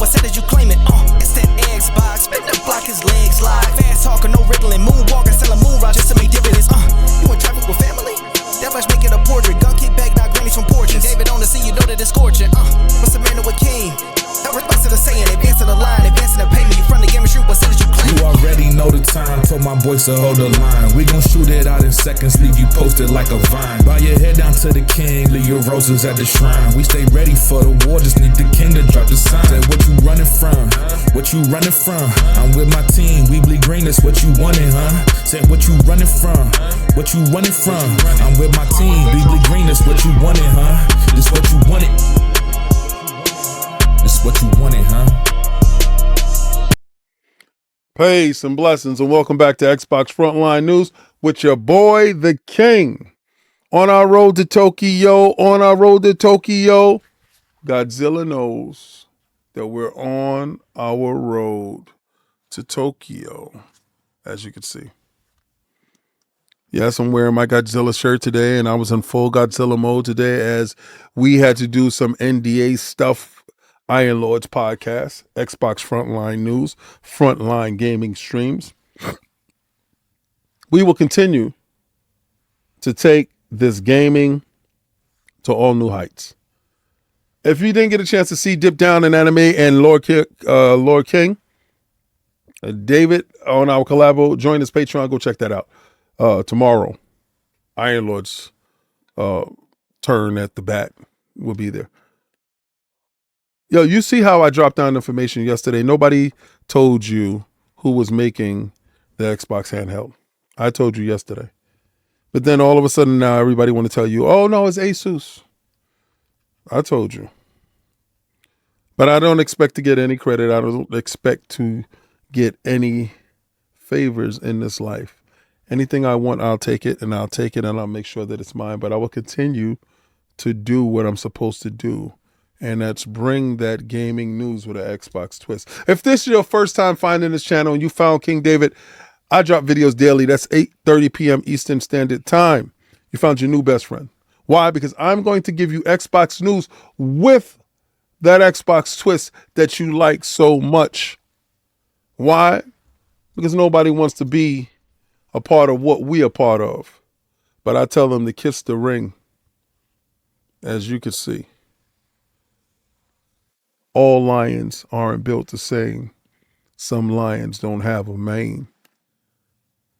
what said did you claim it? It's that Xbox, spin the block, his legs live. Fast talker, no riddling, moonwalking, selling moon rock just to make dividends. You in traffic with family? That much make it a portrait. Gun kick back, not grannies from porches. David on the scene, you know that it's scorching. What's the matter with King? No response to the saying, advancing the line, advancing the payment. You front the game and shoot, what said did you claim? You already know the time, told my boys to hold the line. We gon' shoot it out in seconds, leave you posted like a vine. Bow your head down to the king, leave your roses at the shrine. We stay ready for the war, just need the king to drop the sign. Said what you running from? What you running from? I'm with my team, we bleed green, that's what you wanted, huh? Said what you running from? What you running from? I'm with my team, we bleed green, that's what you wanted, huh? This what you wanted. This what you wanted, huh? Peace and blessings, and welcome back to Xbox Frontline News with your boy, the King. On our road to Tokyo, Godzilla knows that we're on our road to Tokyo, as you can see. Yes, I'm wearing my Godzilla shirt today, and I was in full Godzilla mode today as we had to do some NDA stuff. Iron Lords podcast, Xbox Frontline News, Frontline Gaming Streams. We will continue to take this gaming to all new heights. If you didn't get a chance to see Dip Down in Anime and Lord King, David on our collabo, join his Patreon, go check that out. Tomorrow, Iron Lord's turn at the bat will be there. Yo, you see how I dropped down information yesterday? Nobody told you who was making the Xbox handheld. I told you yesterday. But then all of a sudden now everybody want to tell you, oh no, it's Asus. I told you. But I don't expect to get any credit. I don't expect to get any favors in this life. Anything I want, I'll take it, and I'll make sure that it's mine. But I will continue to do what I'm supposed to do. And that's bring that gaming news with an Xbox twist. If this is your first time finding this channel and you found King David, I drop videos daily. That's 8:30 p.m. Eastern Standard Time. You found your new best friend. Why? Because I'm going to give you Xbox news with that Xbox twist that you like so much. Why? Because nobody wants to be a part of what we are part of. But I tell them to kiss the ring, as you can see. All lions aren't built the same. Some lions don't have a mane.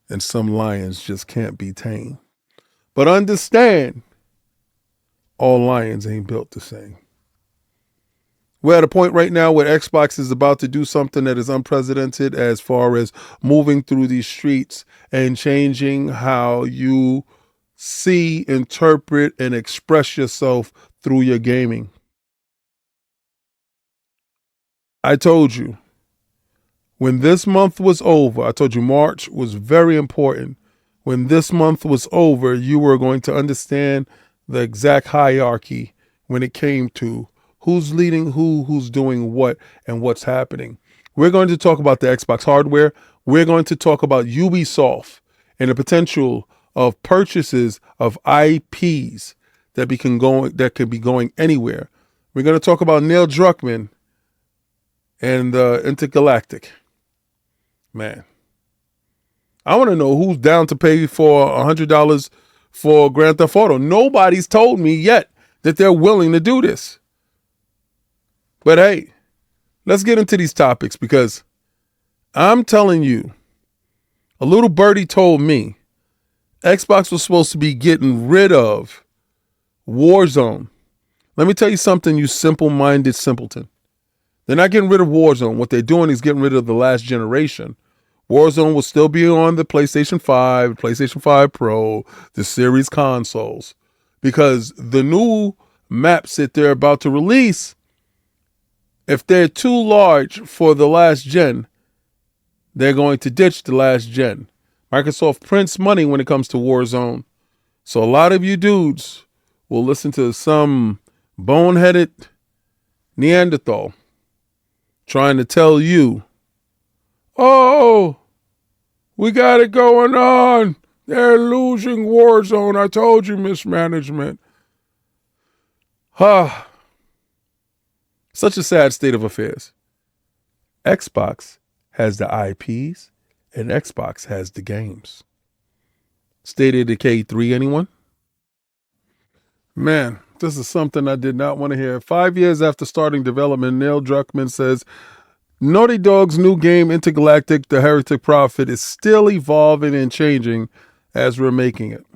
And some lions just can't be tamed. But understand, all lions ain't built the same. We're at a point right now where Xbox is about to do something that is unprecedented as far as moving through these streets and changing how you see, interpret, and express yourself through your gaming. I told you, when this month was over, I told you March was very important. When this month was over, you were going to understand the exact hierarchy when it came to who's leading who's doing what, and what's happening. We're going to talk about the Xbox hardware. We're going to talk about Ubisoft and the potential of purchases of IPs that could be going anywhere. We're going to talk about Neil Druckmann and Intergalactic. Man, I want to know who's down to pay for $100 for Grand Theft Auto. Nobody's told me yet that they're willing to do this. But hey, let's get into these topics, because I'm telling you, a little birdie told me Xbox was supposed to be getting rid of Warzone. Let me tell you something, you simple-minded simpleton. They're not getting rid of Warzone. What they're doing is getting rid of the last generation. Warzone will still be on the PlayStation 5, PlayStation 5 Pro, the series consoles, because the new maps that they're about to release, if they're too large for the last gen, they're going to ditch the last gen. Microsoft prints money when it comes to Warzone. So a lot of you dudes will listen to some boneheaded Neanderthal trying to tell you, oh, we got it going on. They're losing Warzone. I told you, mismanagement. Such a sad state of affairs. Xbox has the IPs and Xbox has the games. State of Decay 3, anyone? Man, this is something I did not want to hear. 5 years after starting development, Neil Druckmann says Naughty Dog's new game, Intergalactic: The Heretic Prophet, is still evolving and changing as we're making it.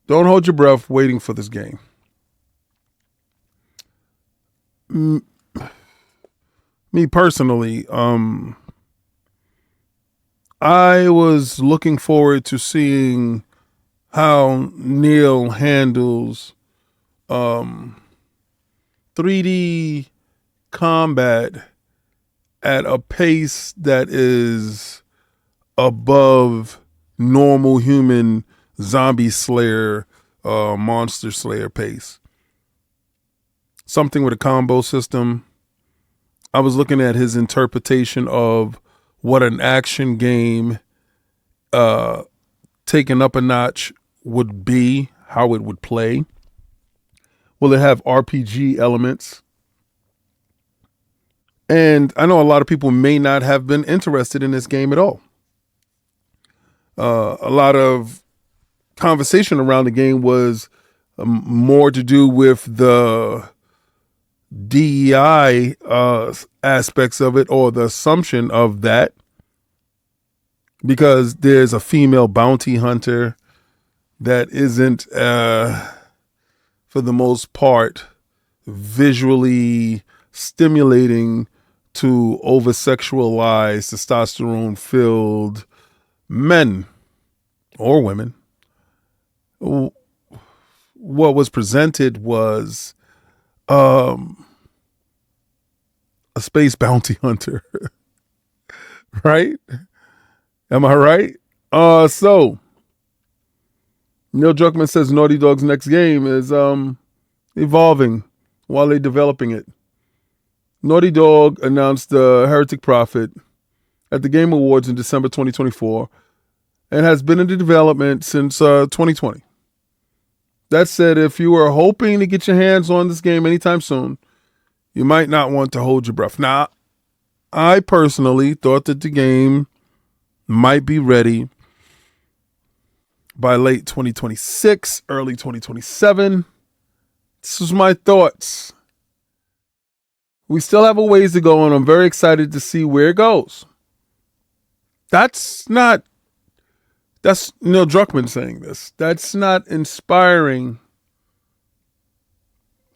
Don't hold your breath waiting for this game. Me personally, I was looking forward to seeing how Neil handles 3D combat at a pace that is above normal human zombie slayer, monster slayer pace. Something with a combo system. I was looking at his interpretation of what an action game taken up a notch would be, how it would play. Will it have RPG elements? And I know a lot of people may not have been interested in this game at all. A lot of conversation around the game was more to do with the DEI aspects of it, or the assumption of that, because there's a female bounty hunter that isn't, for the most part, visually stimulating to over-sexualized, testosterone-filled men or women. What was presented was a space bounty hunter, right? Am I right? So Neil Druckmann says Naughty Dog's next game is evolving while they're developing it. Naughty Dog announced the Heretic Prophet at the Game Awards in December 2024 and has been in development since 2020. That said, if you are hoping to get your hands on this game anytime soon, you might not want to hold your breath. Now, I personally thought that the game might be ready by late 2026, early 2027. This was my thoughts. We still have a ways to go, and I'm very excited to see where it goes. That's Neil Druckmann saying this. That's not inspiring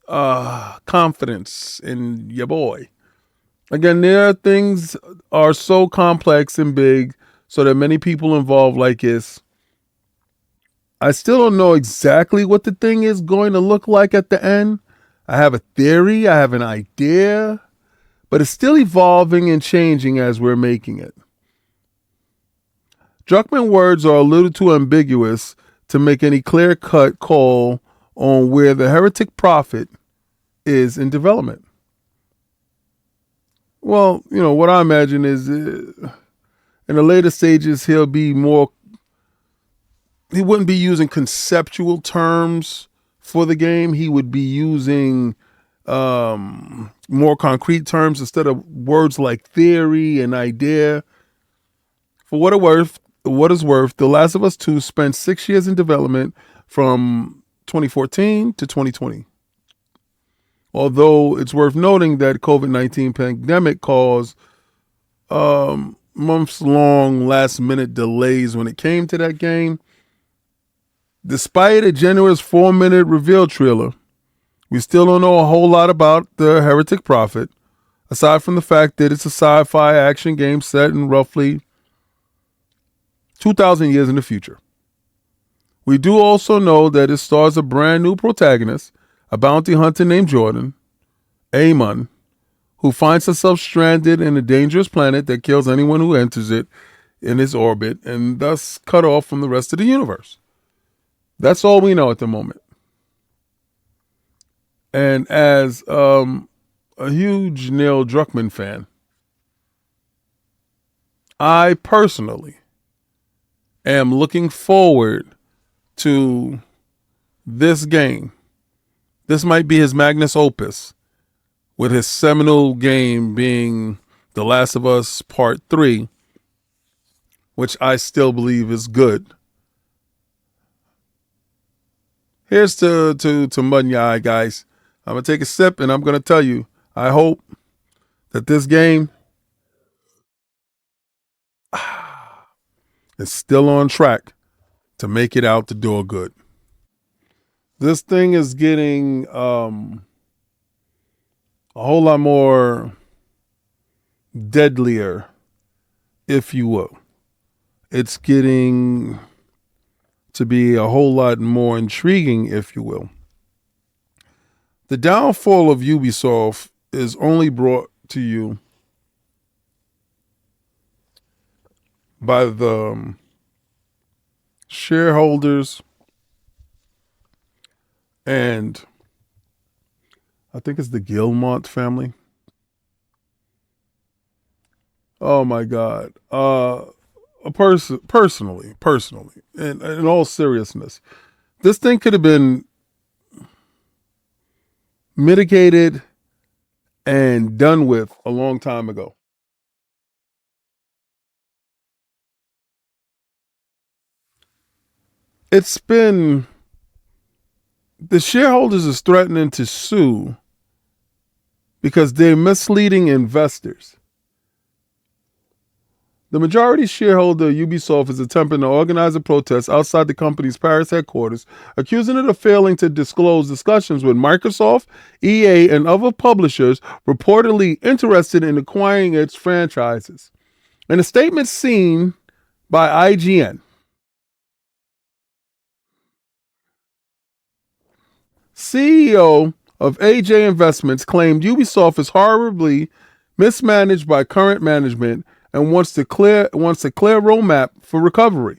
confidence in your boy. Again, there are things are so complex and big, so there are many people involved like this. I still don't know exactly what the thing is going to look like at the end. I have a theory, I have an idea, but it's still evolving and changing as we're making it. Druckmann words are a little too ambiguous to make any clear-cut call on where the Heretic Prophet is in development. Well, what I imagine is in the later stages, he wouldn't be using conceptual terms for the game. He would be using more concrete terms instead of words like theory and idea. For what is worth, The Last of Us 2 spent 6 years in development from 2014 to 2020. Although it's worth noting that COVID-19 pandemic caused months-long last-minute delays when it came to that game. Despite a generous 4-minute reveal trailer, we still don't know a whole lot about the Heretic Prophet, aside from the fact that it's a sci-fi action game set in roughly 2,000 years in the future. We do also know that it stars a brand new protagonist, a bounty hunter named Jordan, Amon, who finds herself stranded in a dangerous planet that kills anyone who enters it in its orbit and thus cut off from the rest of the universe. That's all we know at the moment. And as a huge Neil Druckmann fan, I personally am looking forward to this game. This might be his magnus opus, with his seminal game being The Last of Us Part 3, which I still believe is good. Here's to mud in your eye, guys. I'm going to take a sip and I'm going to tell you, I hope that this game is still on track to make it out the door good. This thing is getting a whole lot more deadlier, if you will. It's getting to be a whole lot more intriguing, if you will. The downfall of Ubisoft is only brought to you by the shareholders and I think it's the Guillemot family. Oh my God. Personally, in all seriousness, this thing could have been mitigated and done with a long time ago. It's been, the shareholders is threatening to sue because they're misleading investors. The majority shareholder, Ubisoft, is attempting to organize a protest outside the company's Paris headquarters, accusing it of failing to disclose discussions with Microsoft, EA, and other publishers reportedly interested in acquiring its franchises. In a statement seen by IGN, CEO of AJ Investments claimed Ubisoft is horribly mismanaged by current management and wants a clear roadmap for recovery.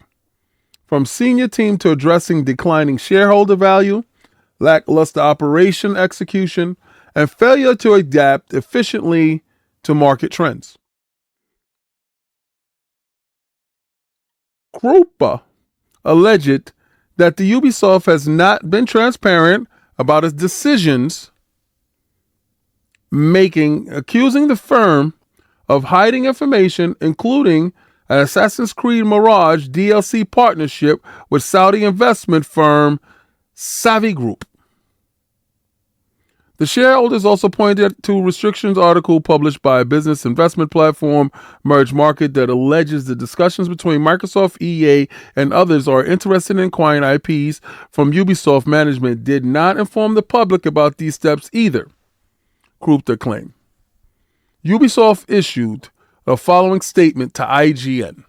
From senior team to addressing declining shareholder value, lackluster operation execution, and failure to adapt efficiently to market trends. Krupa alleged that the Ubisoft has not been transparent about its decisions making, accusing the firm of hiding information, including an Assassin's Creed Mirage DLC partnership with Saudi investment firm Savi Group. The shareholders also pointed to a restrictions article published by a business investment platform, Merge Market, that alleges the discussions between Microsoft, EA, and others are interested in acquiring IPs from Ubisoft management did not inform the public about these steps either, Krupta claimed. Ubisoft issued the following statement to IGN.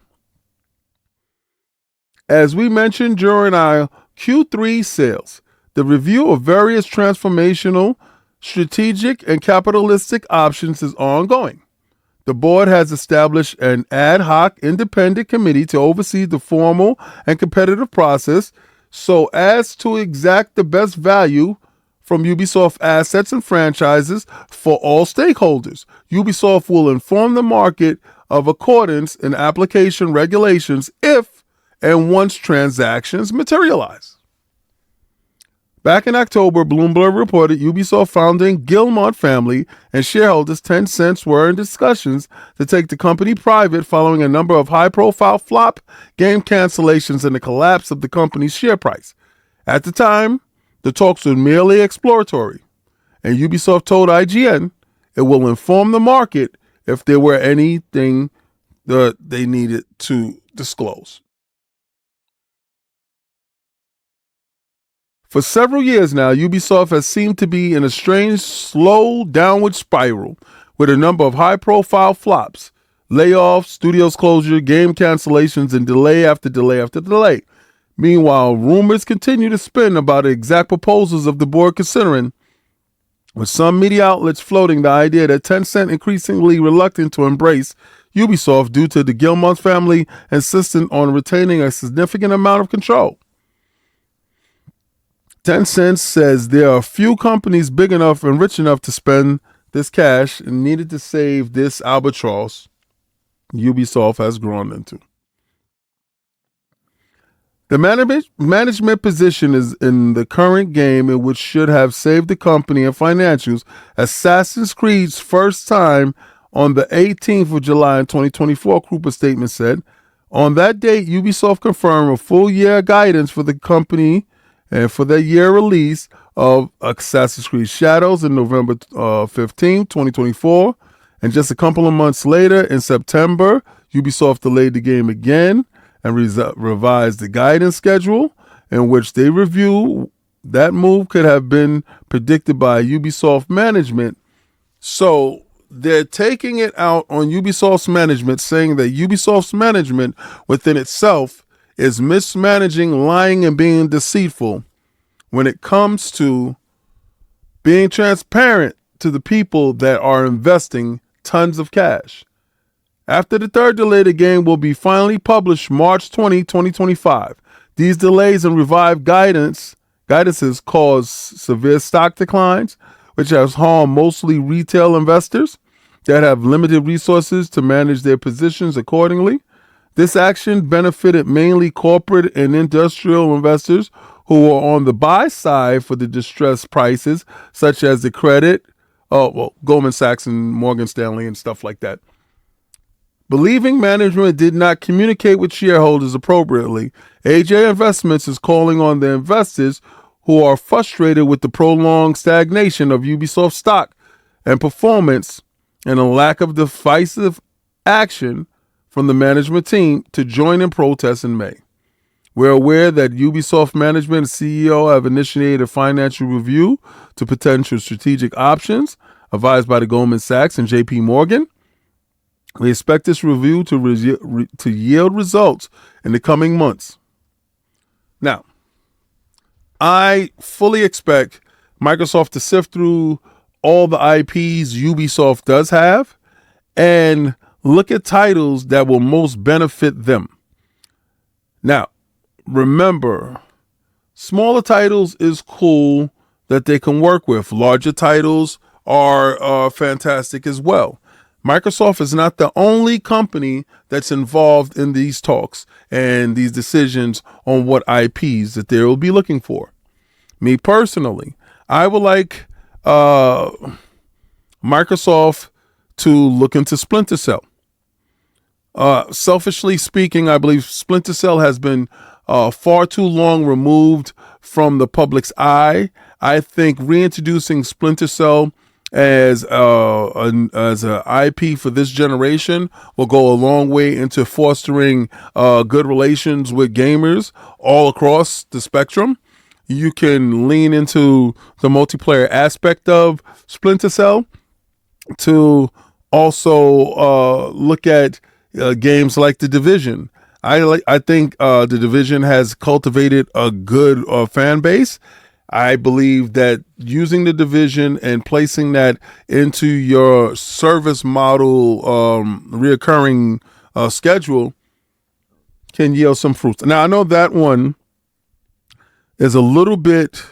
As we mentioned during our Q3 sales, the review of various transformational, strategic, and capitalistic options is ongoing. The board has established an ad hoc independent committee to oversee the formal and competitive process so as to exact the best value from Ubisoft assets and franchises for all stakeholders. Ubisoft will inform the market of accordance in application regulations if and once transactions materialize. Back in October, Bloomberg reported Ubisoft founding Guillemot family and shareholders Tencent were in discussions to take the company private following a number of high-profile flop game cancellations and the collapse of the company's share price. At the time, the talks were merely exploratory, and Ubisoft told IGN it will inform the market if there were anything that they needed to disclose. For several years now, Ubisoft has seemed to be in a strange, slow downward spiral with a number of high-profile flops, layoffs, studios closure, game cancellations, and delay after delay after delay. Meanwhile, rumors continue to spin about the exact proposals of the board considering, with some media outlets floating the idea that Tencent increasingly reluctant to embrace Ubisoft due to the Guillemot family insistent on retaining a significant amount of control. Tencent says there are few companies big enough and rich enough to spend this cash and needed to save this albatross Ubisoft has grown into. The management position is in the current game, in which should have saved the company and financials. Assassin's Creed's first time On the 18th of July in 2024, Krupa's statement said, on that date, Ubisoft confirmed a full year guidance for the company and for their year release of Assassin's Creed Shadows in November 15, 2024. And just a couple of months later, in September, Ubisoft delayed the game again and revised the guidance schedule, in which they review that move could have been predicted by Ubisoft management. So they're taking it out on Ubisoft's management, saying that Ubisoft's management within itself is mismanaging, lying, and being deceitful when it comes to being transparent to the people that are investing tons of cash. After the third delay, the game will be finally published March 20, 2025. These delays and revived guidances cause severe stock declines, which has harmed mostly retail investors that have limited resources to manage their positions accordingly. This action benefited mainly corporate and industrial investors who were on the buy side for the distressed prices, such as the credit, Goldman Sachs and Morgan Stanley and stuff like that. Believing management did not communicate with shareholders appropriately, AJ Investments is calling on the investors who are frustrated with the prolonged stagnation of Ubisoft stock and performance and a lack of decisive action from the management team to join in protest in May. We're aware that Ubisoft management and CEO have initiated a financial review to potential strategic options advised by the Goldman Sachs and JP Morgan. We expect this review to yield results in the coming months. Now, I fully expect Microsoft to sift through all the IPs Ubisoft does have and look at titles that will most benefit them. Now, remember, smaller titles is cool that they can work with. Larger titles are fantastic as well. Microsoft is not the only company that's involved in these talks and these decisions on what IPs that they will be looking for. Me personally, I would like Microsoft to look into Splinter Cell. Selfishly speaking, I believe Splinter Cell has been far too long removed from the public's eye. I think reintroducing Splinter Cell as a IP for this generation will go a long way into fostering good relations with gamers all across the spectrum. You can lean into the multiplayer aspect of Splinter Cell to also look at games like The Division. I think The Division has cultivated a good fan base. I believe that using The Division and placing that into your service model reoccurring schedule can yield some fruits. Now, I know that one is a little bit,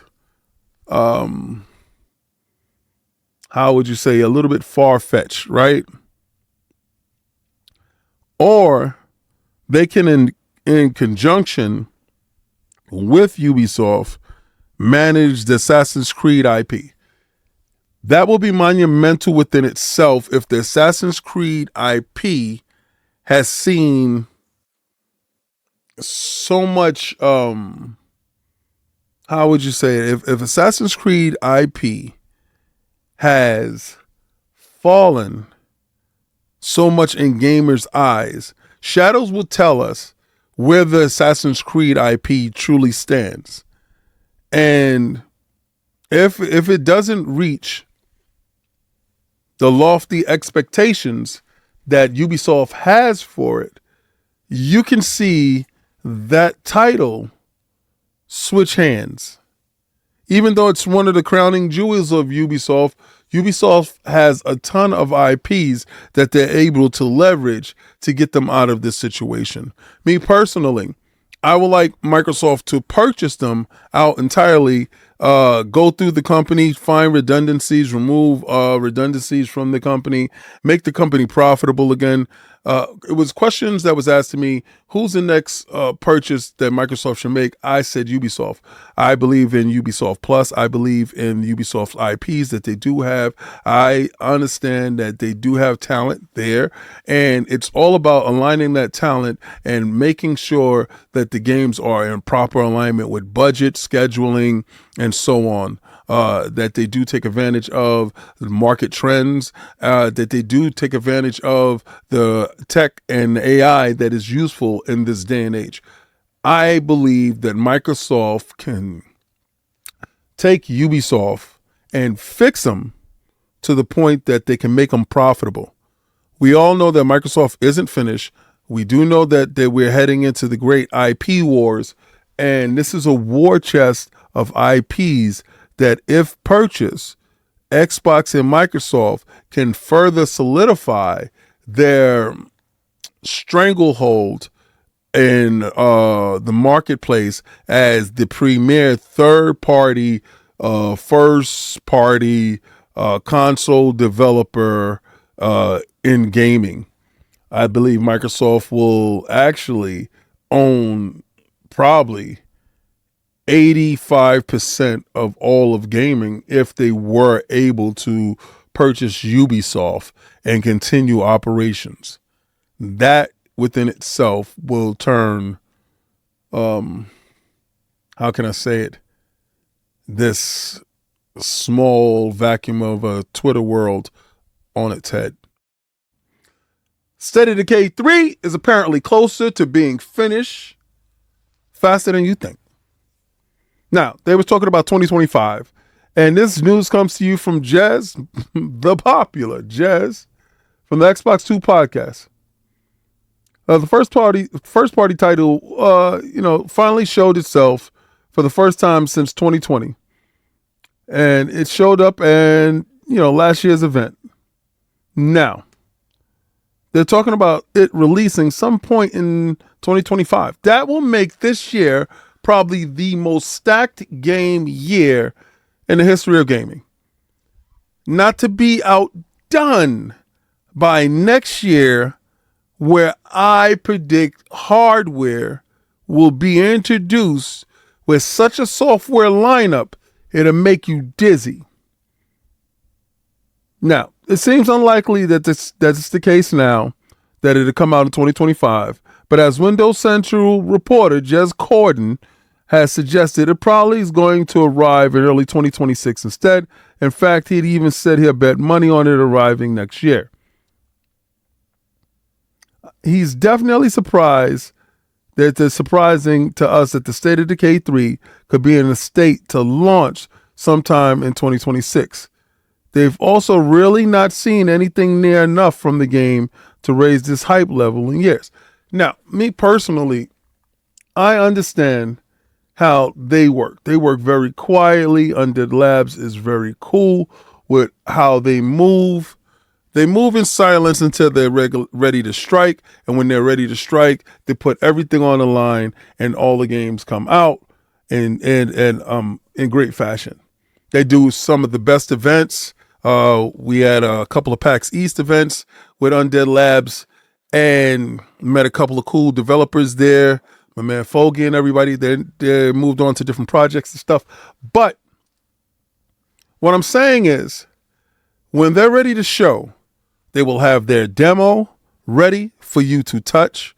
how would you say, a little bit far-fetched, right? Or they can, in conjunction with Ubisoft, manage the Assassin's Creed IP. That will be monumental within itself if the Assassin's Creed IP has seen so much, how would you say it? If Assassin's Creed IP has fallen so much in gamers' eyes, Shadows will tell us where the Assassin's Creed IP truly stands. And if it doesn't reach the lofty expectations that Ubisoft has for it, you can see that title switch hands. Even though it's one of the crowning jewels of Ubisoft, Ubisoft has a ton of IPs that they're able to leverage to get them out of this situation. Me personally, I would like Microsoft to purchase them out entirely, go through the company, find redundancies, remove redundancies from the company, make the company profitable again, it was questions that was asked to me, who's the next purchase that Microsoft should make? I said Ubisoft. I believe in Ubisoft Plus. I believe in Ubisoft IPs that they do have. I understand that they do have talent there, and it's all about aligning that talent and making sure that the games are in proper alignment with budget, scheduling, and so on. That they do take advantage of the market trends, that they do take advantage of the tech and AI that is useful in this day and age. I believe that Microsoft can take Ubisoft and fix them to the point that they can make them profitable. We all know that Microsoft isn't finished. We do know that we're heading into the great IP wars, and this is a war chest of IPs that if purchased, Xbox and Microsoft can further solidify their stranglehold in the marketplace as the premier third-party, first-party console developer in gaming. I believe Microsoft will actually own probably 85% of all of gaming if they were able to purchase Ubisoft and continue operations. That within itself will turn, how can I say it, this small vacuum of a Twitter world on its head. State of Decay 3 is apparently closer to being finished faster than you think. Now, they was talking about 2025, and this news comes to you from Jez, the popular Jez, from the Xbox 2 podcast. The first party title, finally showed itself for the first time since 2020, and it showed up in last year's event. Now, they're talking about it releasing some point in 2025. That will make this year probably the most stacked game year in the history of gaming. Not to be outdone by next year, where I predict hardware will be introduced with such a software lineup, it'll make you dizzy. Now, it seems unlikely that's the case now, that it'll come out in 2025. But as Windows Central reporter Jez Corden has suggested, it probably is going to arrive in early 2026 instead. In fact, he'd even said he'll bet money on it arriving next year. He's definitely surprised that it's surprising to us that the State of Decay 3 could be in a state to launch sometime in 2026. They've also really not seen anything near enough from the game to raise this hype level in years. Now, me personally, I understand how they work. They work very quietly. Undead Labs is very cool with how they move. They move in silence until they're ready to strike. And when they're ready to strike, they put everything on the line and all the games come out in great fashion. They do some of the best events. We had a couple of PAX East events with Undead Labs and met a couple of cool developers there. My man Foggy and everybody, they moved on to different projects and stuff. But what I'm saying is, when they're ready to show, they will have their demo ready for you to touch,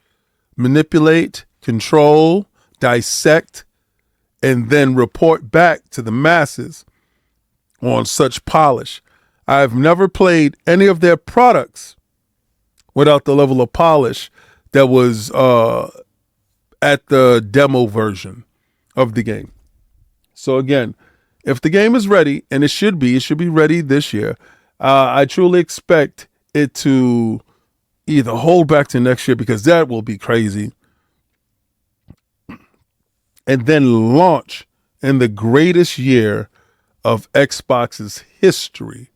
manipulate, control, dissect, and then report back to the masses on such polish. I've never played any of their products without the level of polish that was at the demo version of the game. So again, if the game is ready, and it should be ready this year, I truly expect it to either hold back to next year, because that will be crazy, and then launch in the greatest year of Xbox's history.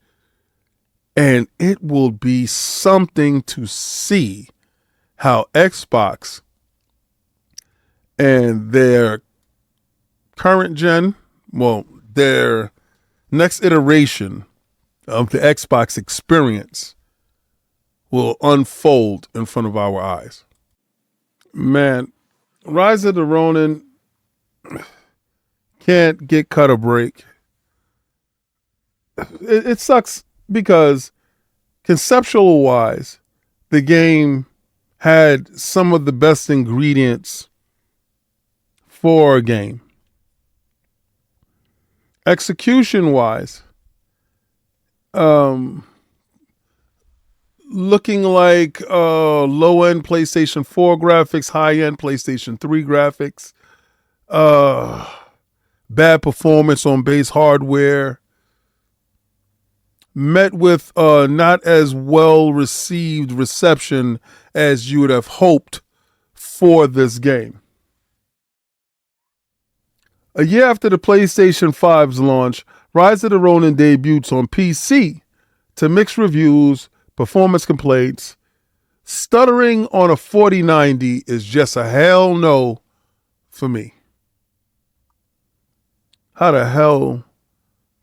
And it will be something to see how Xbox and their current gen, their next iteration of the Xbox experience will unfold in front of our eyes. Man, Rise of the Ronin can't get cut or break. It sucks because conceptual wise, the game had some of the best ingredients for a game. Execution wise, looking like low-end PlayStation 4 graphics, high-end PlayStation 3 graphics, bad performance on base hardware, met with not as well-received reception as you would have hoped for this game. A year after the PlayStation 5's launch, Rise of the Ronin debuts on PC to mixed reviews, performance complaints. Stuttering on a 4090 is just a hell no for me. How the hell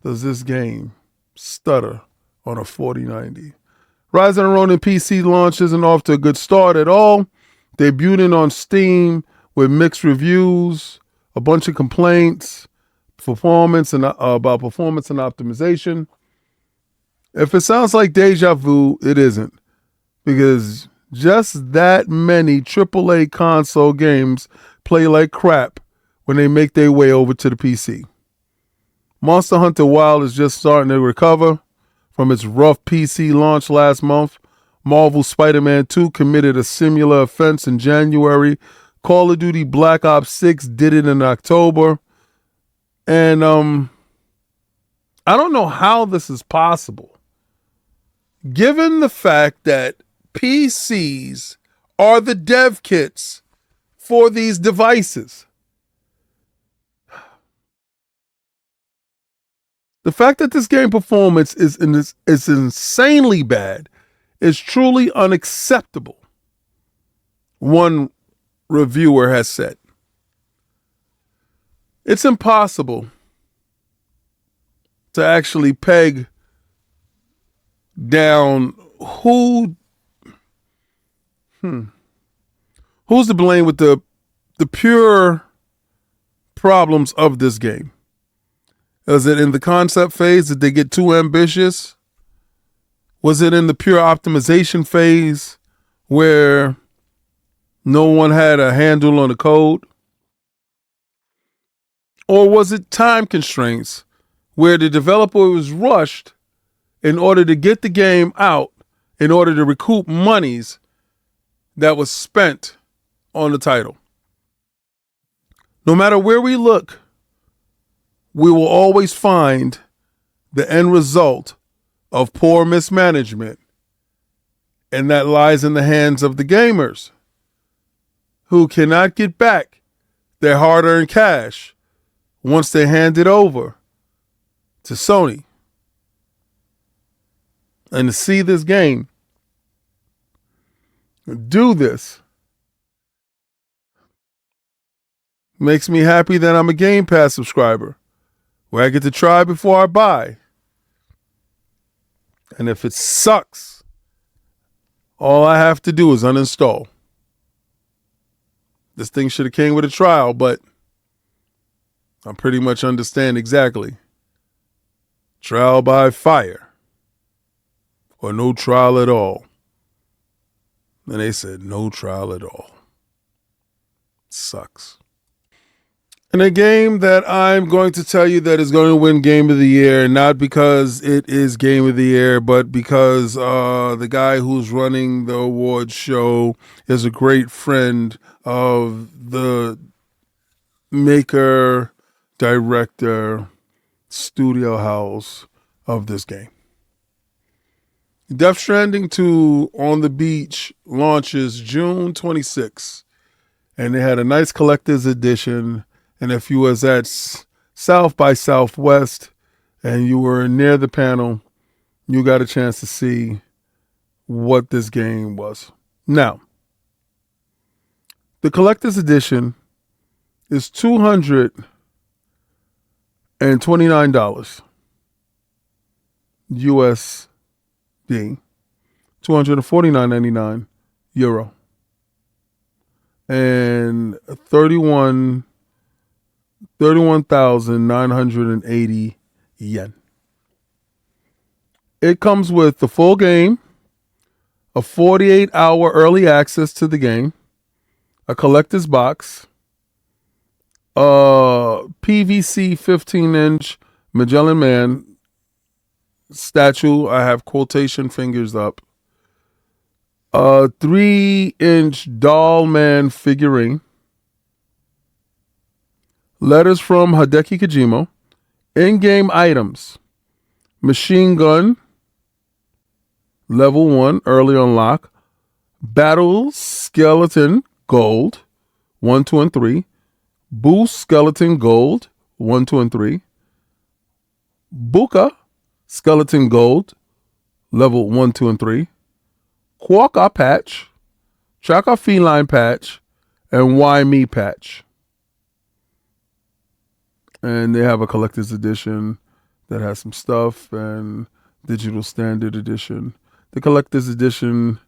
does this game stutter on a 4090? Rise of the Ronin PC launch isn't off to a good start at all. Debuting on Steam with mixed reviews, a bunch of complaints, about performance and optimization. If it sounds like deja vu, it isn't, because just that many AAA console games play like crap when they make their way over to the PC. Monster Hunter Wilds is just starting to recover from its rough PC launch last month. Marvel's Spider-Man 2 committed a similar offense in January. Call of Duty Black Ops 6 did it in October. And I don't know how this is possible, given the fact that PCs are the dev kits for these devices. The fact that this game performance is insanely bad is truly unacceptable, one reviewer has said. It's impossible to actually peg down who's to blame with the pure problems of this game. Is it in the concept phase? Did they get too ambitious? Was it in the pure optimization phase where no one had a handle on the code? Or was it time constraints where the developer was rushed in order to get the game out, in order to recoup monies that was spent on the title? No matter where we look, we will always find the end result of poor mismanagement, and that lies in the hands of the gamers, who cannot get back their hard-earned cash once they hand it over to Sony. And to see this game do this makes me happy that I'm a Game Pass subscriber, where I get to try before I buy. And if it sucks, all I have to do is uninstall. This thing should have came with a trial, but I pretty much understand exactly. Trial by fire, or no trial at all. And they said no trial at all. Sucks. And a game that I'm going to tell you that is going to win Game of the Year, not because it is Game of the Year, but because the guy who's running the awards show is a great friend of the maker, director, studio house of this game. Death Stranding 2 on the Beach launches June 26th, and they had a nice collector's edition. And if you was at South by Southwest and you were near the panel, you got a chance to see what this game was. Now, the collector's edition is $229 USD, 249.99 euro. And 31,980 yen. It comes with the full game, a 48-hour early access to the game, a collector's box, a PVC 15-inch Magellan Man statue. I have quotation fingers up. A 3-inch doll man figurine. Letters from Hideki Kojima. In-game items. Machine gun. Level 1, early unlock. Battle skeleton gold. 1, 2, and 3. Boost skeleton gold. 1, 2, and 3. Buka skeleton gold. Level 1, 2, and 3. Quokka patch, Chaka feline patch, and Why Me patch. And they have a collector's edition that has some stuff and digital standard edition. The collector's edition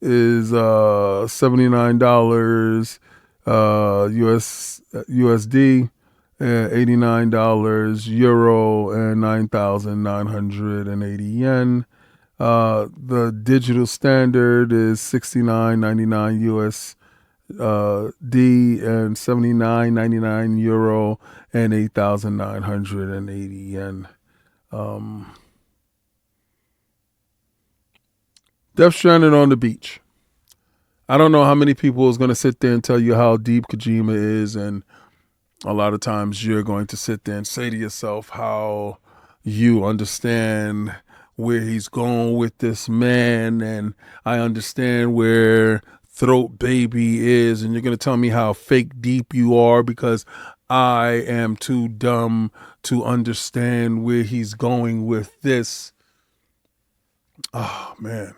is $79 USD, $89 euro, and 9,980 yen. The digital standard is $69.99 USD and $79.99 euro and 8,980 yen. Death Stranding on the beach. I don't know how many people is going to sit there and tell you how deep Kojima is, and a lot of times you're going to sit there and say to yourself how you understand where he's going with this man, and I understand where Throat Baby is, and you're going to tell me how fake deep you are because I am too dumb to understand where he's going with this. Oh, man.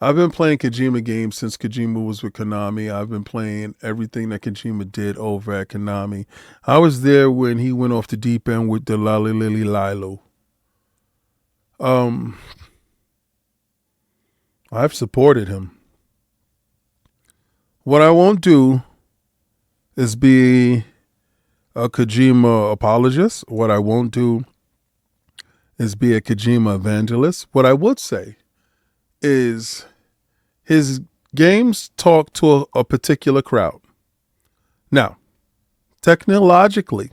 I've been playing Kojima games since Kojima was with Konami. I've been playing everything that Kojima did over at Konami. I was there when he went off the deep end with the Lali Lili Lilo. I've supported him. What I won't do is be a Kojima apologist. What I won't do is be a Kojima evangelist. What I would say is his games talk to a particular crowd. Now, technologically,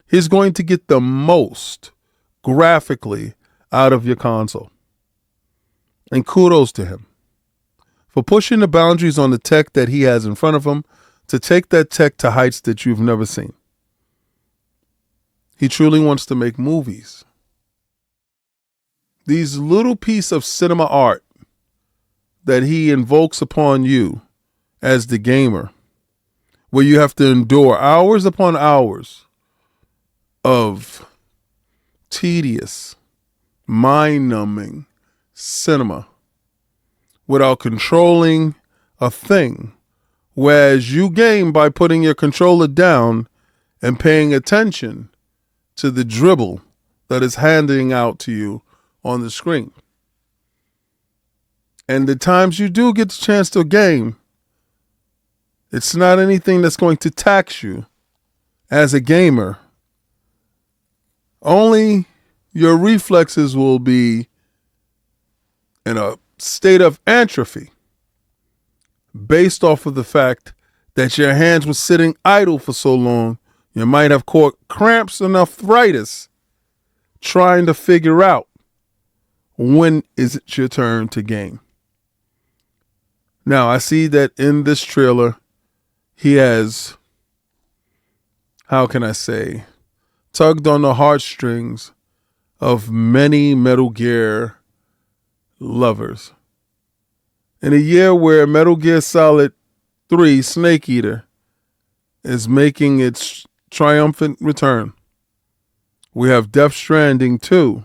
he's going to get the most graphically out of your console. And kudos to him for pushing the boundaries on the tech that he has in front of him to take that tech to heights that you've never seen. He truly wants to make movies. These little piece of cinema art that he invokes upon you as the gamer, where you have to endure hours upon hours of tedious, mind-numbing cinema without controlling a thing, whereas you game by putting your controller down and paying attention to the dribble that is handing out to you on the screen. And the times you do get the chance to game, it's not anything that's going to tax you as a gamer. Only your reflexes will be in a state of atrophy based off of the fact that your hands were sitting idle for so long. You might have caught cramps and arthritis trying to figure out when is it your turn to game. Now, I see that in this trailer, he has, how can I say, tugged on the heartstrings of many Metal Gear lovers. In a year where Metal Gear Solid 3 Snake Eater is making its triumphant return, we have Death Stranding 2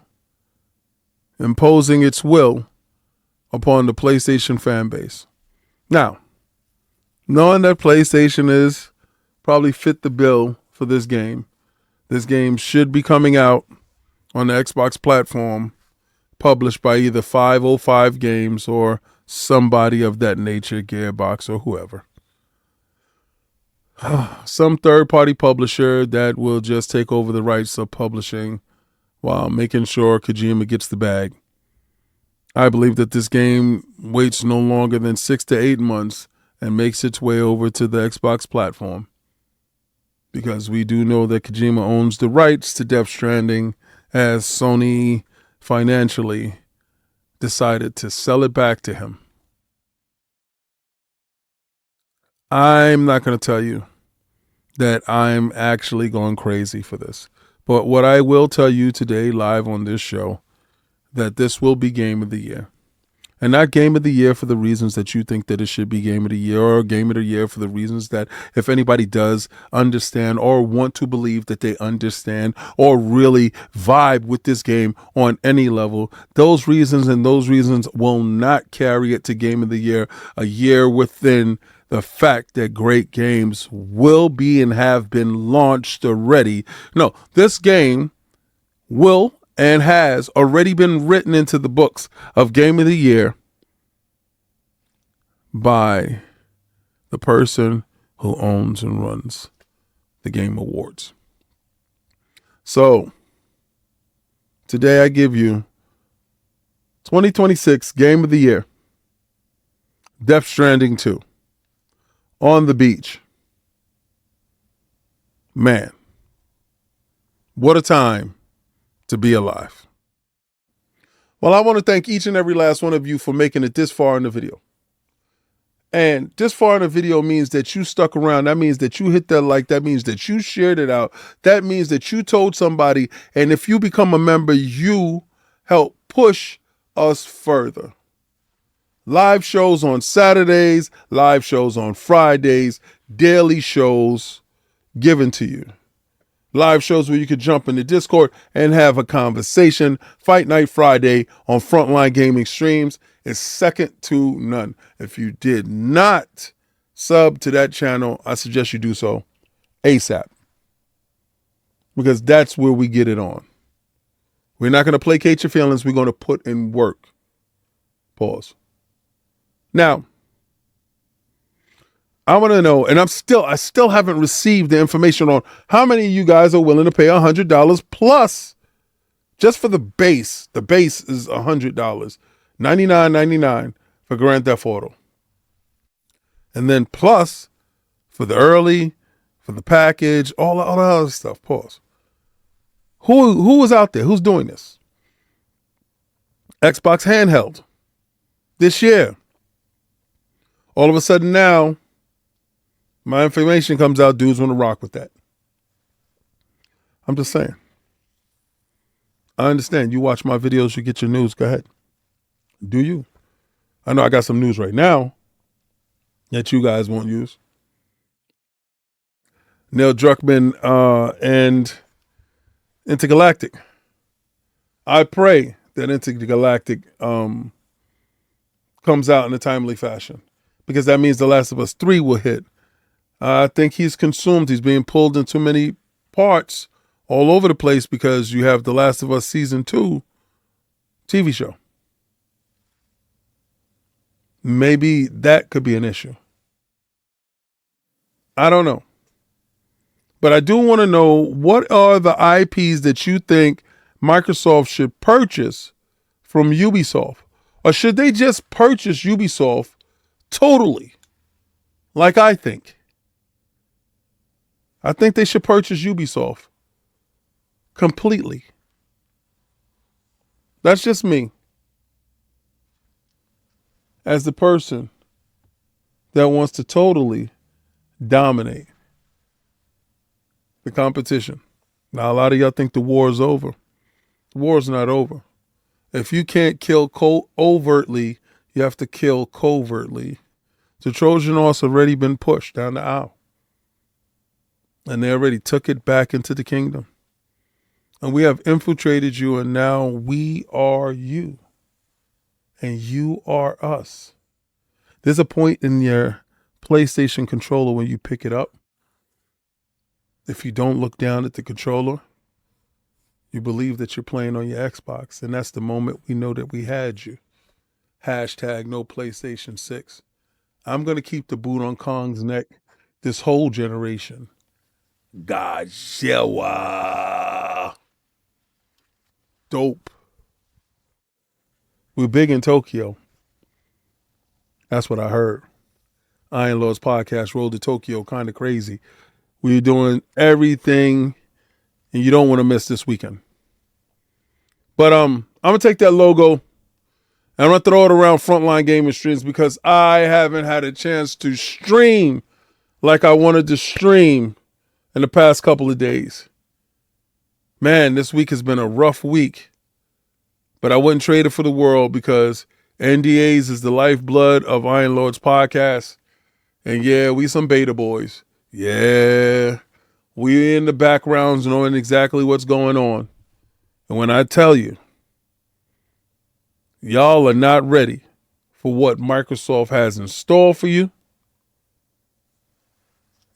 imposing its will upon the PlayStation fan base. Now, knowing that PlayStation is probably fit the bill for this game should be coming out on the Xbox platform published by either 505 Games or somebody of that nature, Gearbox or whoever. Some third-party publisher that will just take over the rights of publishing while making sure Kojima gets the bag. I believe that this game waits no longer than 6 to 8 months and makes its way over to the Xbox platform, because we do know that Kojima owns the rights to Death Stranding, as Sony financially decided to sell it back to him. I'm not going to tell you that I'm actually going crazy for this, but what I will tell you today live on this show, that this will be Game of the Year. And not Game of the Year for the reasons that you think that it should be Game of the Year, or Game of the Year for the reasons that if anybody does understand or want to believe that they understand or really vibe with this game on any level, those reasons will not carry it to Game of the Year a year within the fact that great games will be and have been launched already. No, this game will and has already been written into the books of Game of the Year by the person who owns and runs the Game Awards. So, today I give you 2026 Game of the Year, Death Stranding 2, On the Beach. Man, what a time to be alive. Well, I want to thank each and every last one of you for making it this far in the video. And this far in the video means that you stuck around. That means that you hit that like. That means that you shared it out. That means that you told somebody. And if you become a member, you help push us further. Live shows on Saturdays, live shows on Fridays, daily shows given to you. Live shows where you could jump into Discord and have a conversation. Fight Night Friday on Frontline Gaming Streams is second to none. If you did not sub to that channel, I suggest you do so ASAP, because that's where we get it on. We're not going to placate your feelings. We're going to put in work. Pause. Now, I want to know, and I still haven't received the information on how many of you guys are willing to pay $100 plus just for the base. The base is $100, $99.99 for Grand Theft Auto. And then plus for the early, for the package, all the other stuff. Pause. Who is out there? Who's doing this? Xbox handheld this year. All of a sudden now, my information comes out, dudes want to rock with that. I'm just saying. I understand. You watch my videos, you get your news. Go ahead. Do you? I know I got some news right now that you guys won't use. Neil Druckmann and Intergalactic. I pray that Intergalactic comes out in a timely fashion, because that means The Last of Us 3 will hit. I think he's consumed. He's being pulled in too many parts all over the place, because you have The Last of Us Season 2 TV show. Maybe that could be an issue. I don't know. But I do want to know, what are the IPs that you think Microsoft should purchase from Ubisoft? Or should they just purchase Ubisoft totally, like I think? I think they should purchase Ubisoft completely. That's just me, as the person that wants to totally dominate the competition. Now, a lot of y'all think the war is over. The war is not over. If you can't kill overtly, you have to kill covertly. The Trojan horse already been pushed down the aisle, and they already took it back into the kingdom. And we have infiltrated you, and now we are you, and you are us. There's a point in your PlayStation controller when you pick it up. If you don't look down at the controller, You believe that you're playing on your Xbox, and that's the moment we know that we had you. Hashtag no PlayStation 6. I'm going to keep the boot on Kong's neck this whole generation. Godzilla. Dope. We're big in Tokyo. That's what I heard. Iron Lord's podcast, Road to Tokyo, kind of crazy. We're doing everything, and you don't want to miss this weekend. But I'm going to take that logo, and I'm going to throw it around Frontline Gaming Streams because I haven't had a chance to stream like I wanted to stream in the past couple of days. Man, this week has been a rough week, but I wouldn't trade it for the world because NDAs is the lifeblood of Iron Lord's podcast. And yeah, we some beta boys. Yeah, we in the backgrounds knowing exactly what's going on. And when I tell you, y'all are not ready for what Microsoft has in store for you,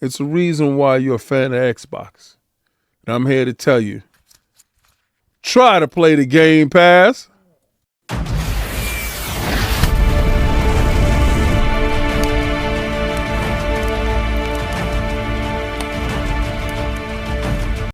it's a reason why you're a fan of Xbox. And I'm here to tell you, try to play the Game Pass.